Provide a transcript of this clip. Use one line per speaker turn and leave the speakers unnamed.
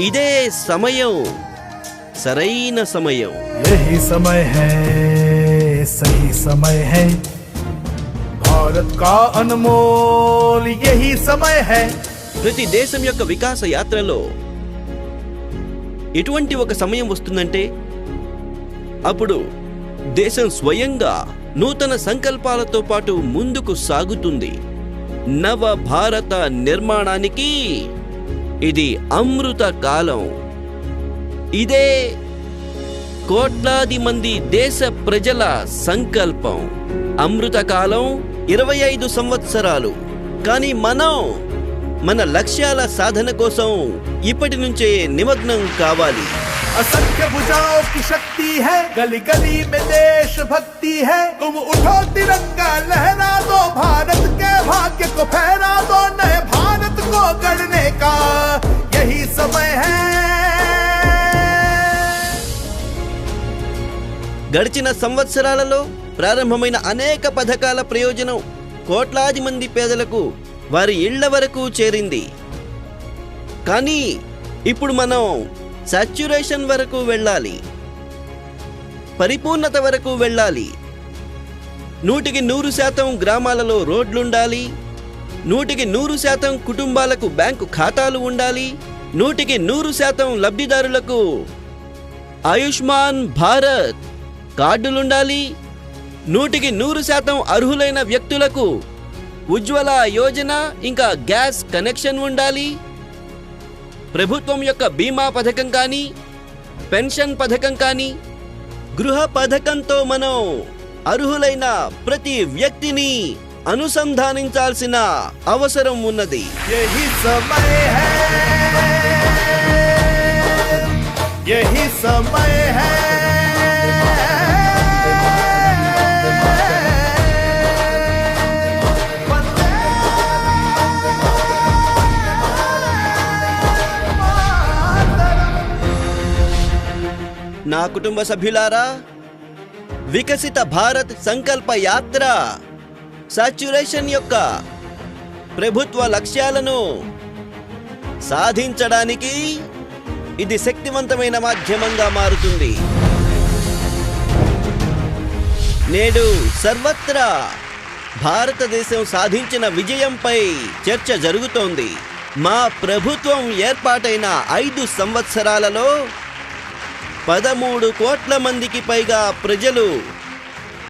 ఇదే సమయం, సరైన సమయం.
यही समय है, सही समय है, भारत का अनमोल यही समय है.
ప్రతి దేశం యొక్క వికాస యాత్రలో ఎటువంటి ఒక సమయం వస్తుందంటే అప్పుడు దేశం స్వయంగా నూతన సంకల్పాలతో పాటు ముందుకు సాగుతుంది. నవ భారత నిర్మాణానికి ఇది అమృత కాలం. ఇదే కోట్లాది మంది దేశ ప్రజల సంకల్పం. అమృత కాలం 25 సంవత్సరాలు. కానీ మనం మన లక్ష్యాల సాధన కోసం ఇప్పటి నుంచే నిమగ్నం కావాలి.
असंख्य भुजाओं की शक्ति है, गली गली में देश भक्ति है. तुम उठो तिरंगा लहरा दो, भारत के भाग्य को फहरा दो. नए भारत को गढ़ने का यही समय है.
గడిచిన సంవత్సరాలలో ప్రారంభమైన అనేక పథకాల ప్రయోజనం కోట్లాది మంది పేదలకు వారి ఇళ్ల వరకు చేరింది. కానీ ఇప్పుడు మనం సాచ్యురేషన్ వరకు వెళ్ళాలి, పరిపూర్ణత వరకు వెళ్ళాలి. 100% గ్రామాలలో రోడ్లుండాలి, 100% కుటుంబాలకు బ్యాంకు ఖాతాలు ఉండాలి, 100% లబ్ధిదారులకు ఆయుష్మాన్ భారత్ కార్డులుండాలి, 100% అర్హులైన వ్యక్తులకు ఉజ్వల యోజన ఇంకా గ్యాస్ కనెక్షన్ ఉండాలి. ప్రభుత్వం యొక్క బీమా పథకం కానీ, పెన్షన్ పథకం కానీ, గృహ పథకంతో మనం అర్హులైన ప్రతి వ్యక్తిని అనుసంధానించాల్సిన అవసరం ఉన్నది.
यही समय है, यही समय है.
నా కుటుంబ సభ్యులారా, వికసిత భారత్ సంకల్ప యాత్ర సాచ్యురేషన్ యొక్క ప్రభుత్వ లక్ష్యాలను సాధించడానికి ఇది శక్తివంతమైన మాధ్యమంగా మారుతుంది. నేడు సర్వత్రా భారతదేశం సాధించిన విజయంపై చర్చ జరుగుతోంది. మా ప్రభుత్వం ఏర్పాటైన 5 సంవత్సరాలలో 13 కోట్ల మందికి పైగా ప్రజలు